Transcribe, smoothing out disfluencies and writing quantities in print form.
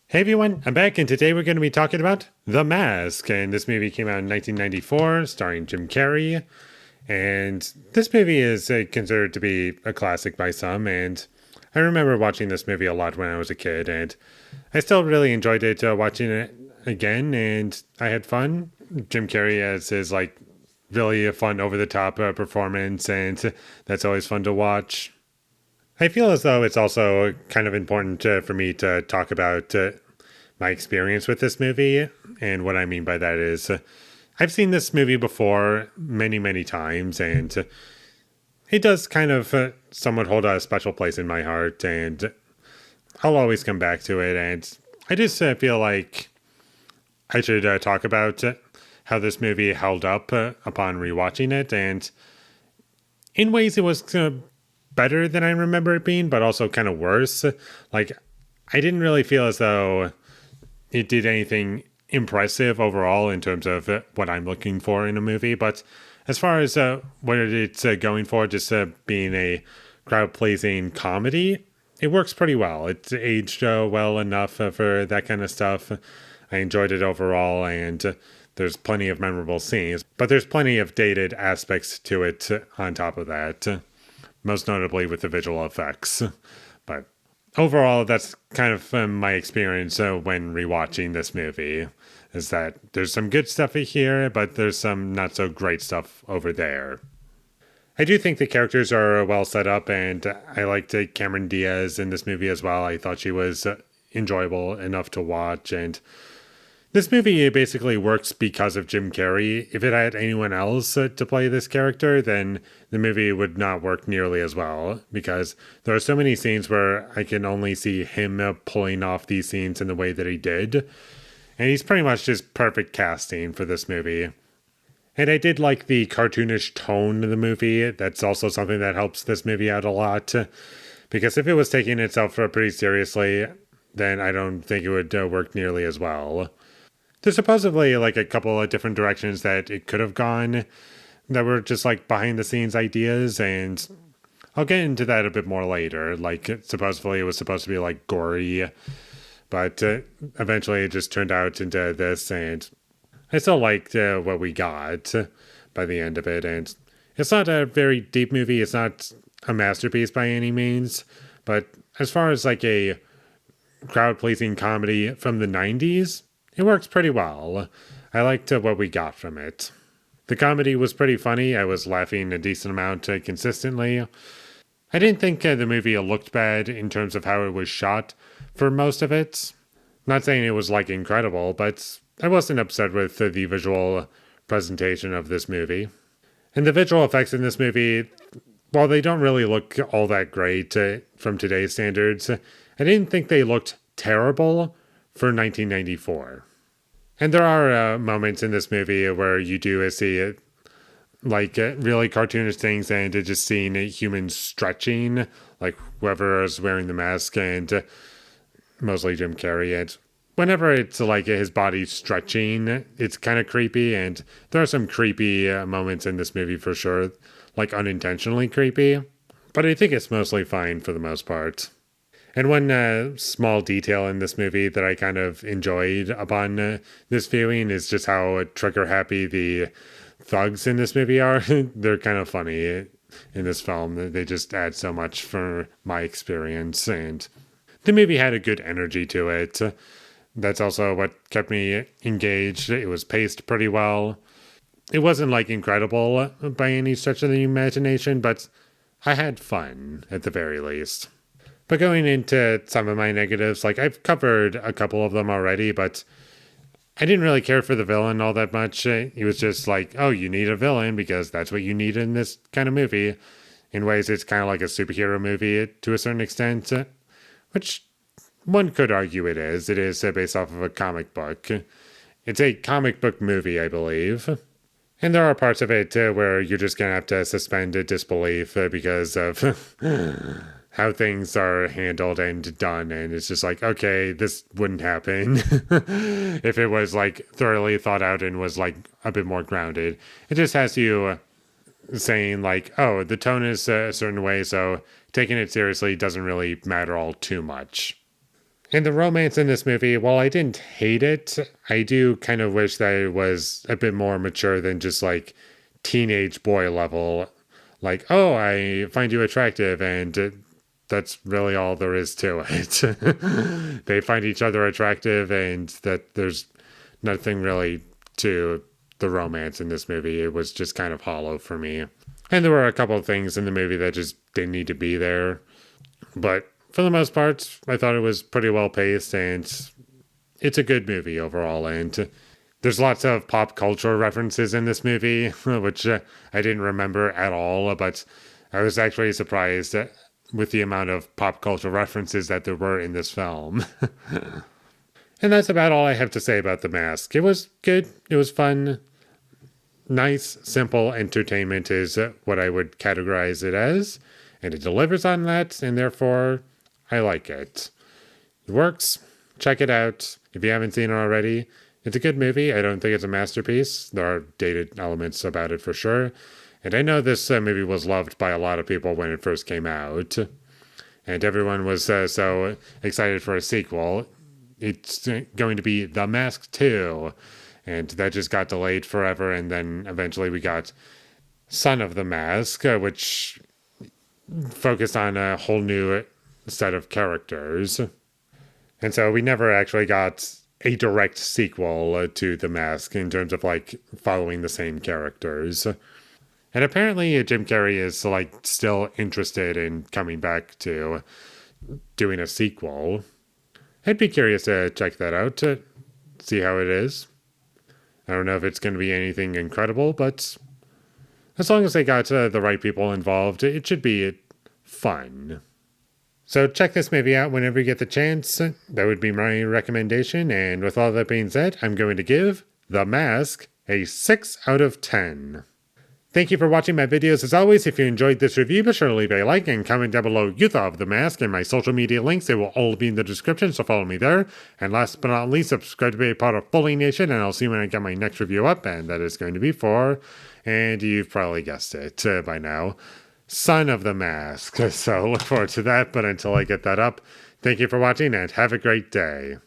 Hey everyone, I'm back, and today we're going to be talking about The Mask. And this movie came out in 1994, starring Jim Carrey. And this movie is considered to be a classic by some. And I remember watching this movie a lot when I was a kid, and I still really enjoyed it watching it again. And I had fun. Jim Carrey has his really a fun, over the top performance, and that's always fun to watch. I feel as though it's also kind of important for me to talk about my experience with this movie. And what I mean by that is, I've seen this movie before many, many times, and it does kind of somewhat hold a special place in my heart, and I'll always come back to it. And I just feel like I should talk about how this movie held up upon rewatching it. And in ways, it was better than I remember it being, but also kind of worse. Like, I didn't really feel as though it did anything impressive overall in terms of what I'm looking for in a movie. But as far as what it's going for, just being a crowd pleasing comedy, it works pretty well. It's aged well enough for that kind of stuff. I enjoyed it overall, and there's plenty of memorable scenes, but there's plenty of dated aspects to it on top of that, most notably with the visual effects. But overall, that's kind of my experience when rewatching this movie, is that there's some good stuff here, but there's some not so great stuff over there. I do think the characters are well set up, and I liked Cameron Diaz in this movie as well. I thought she was enjoyable enough to watch, and this movie basically works because of Jim Carrey. If it had anyone else to play this character, then the movie would not work nearly as well, because there are so many scenes where I can only see him pulling off these scenes in the way that he did. And he's pretty much just perfect casting for this movie. And I did like the cartoonish tone of the movie. That's also something that helps this movie out a lot. Because if it was taking itself pretty seriously, then I don't think it would work nearly as well. There's supposedly like a couple of different directions that it could have gone that were just like behind the scenes ideas, and I'll get into that a bit more later. Like, supposedly it was supposed to be like gory, but eventually it just turned out into this, and I still liked what we got by the end of it. And it's not a very deep movie, it's not a masterpiece by any means, but as far as like a crowd pleasing comedy from the 90s, it works pretty well. I liked what we got from it. The comedy was pretty funny. I was laughing a decent amount consistently. I didn't think the movie looked bad in terms of how it was shot for most of it. Not saying it was like incredible, but I wasn't upset with the visual presentation of this movie. And the visual effects in this movie, while they don't really look all that great from today's standards, I didn't think they looked terrible for 1994. And there are moments in this movie where you do see it, like really cartoonish things, and just seeing humans stretching, like whoever is wearing the mask, and mostly Jim Carrey. And whenever it's like his body stretching, it's kind of creepy, and there are some creepy moments in this movie for sure, like unintentionally creepy. But I think it's mostly fine for the most part. And one small detail in this movie that I kind of enjoyed upon this viewing is just how trigger happy the thugs in this movie are. They're kind of funny in this film. They just add so much for my experience. And the movie had a good energy to it. That's also what kept me engaged. It was paced pretty well. It wasn't like incredible by any stretch of the imagination, but I had fun at the very least. But going into some of my negatives, like I've covered a couple of them already, but I didn't really care for the villain all that much. He was just like, oh, you need a villain because that's what you need in this kind of movie. In ways, it's kind of like a superhero movie to a certain extent, which one could argue it is. It is based off of a comic book. It's a comic book movie, I believe. And there are parts of it where you're just going to have to suspend disbelief because of how things are handled and done. And it's just like, okay, this wouldn't happen if it was like thoroughly thought out and was like a bit more grounded. It just has you saying like, oh, the tone is a certain way, so taking it seriously doesn't really matter all too much. And the romance in this movie, while I didn't hate it, I do kind of wish that it was a bit more mature than just like teenage boy level. Like, oh, I find you attractive, and that's really all there is to it. They find each other attractive, and that there's nothing really to the romance in this movie. It was just kind of hollow for me. And there were a couple of things in the movie that just didn't need to be there. But for the most part, I thought it was pretty well paced, and it's a good movie overall. And there's lots of pop culture references in this movie, which I didn't remember at all, but I was actually surprised with the amount of pop culture references that there were in this film. And that's about all I have to say about The Mask. It was good. It was fun. Nice, simple entertainment is what I would categorize it as. And it delivers on that, and therefore, I like it. It works. Check it out if you haven't seen it already. It's a good movie. I don't think it's a masterpiece. There are dated elements about it for sure. And I know this movie was loved by a lot of people when it first came out. And everyone was so excited for a sequel. It's going to be The Mask 2. And that just got delayed forever. And then eventually we got Son of the Mask, which focused on a whole new set of characters. And so we never actually got a direct sequel to The Mask in terms of like following the same characters. And apparently Jim Carrey is like still interested in coming back to doing a sequel. I'd be curious to check that out to see how it is. I don't know if it's going to be anything incredible, but as long as they got the right people involved, it should be fun. So check this movie out whenever you get the chance. That would be my recommendation. And with all that being said, I'm going to give The Mask a 6 out of 10. Thank you for watching my videos. As always, if you enjoyed this review, be sure to leave a like and comment down below what you thought of The Mask, and my social media links. They will all be in the description, so follow me there. And last but not least, subscribe to be a part of Foley Nation, and I'll see you when I get my next review up, and that is going to be for, and you've probably guessed it by now, Son of the Mask. So look forward to that, but until I get that up, thank you for watching, and have a great day.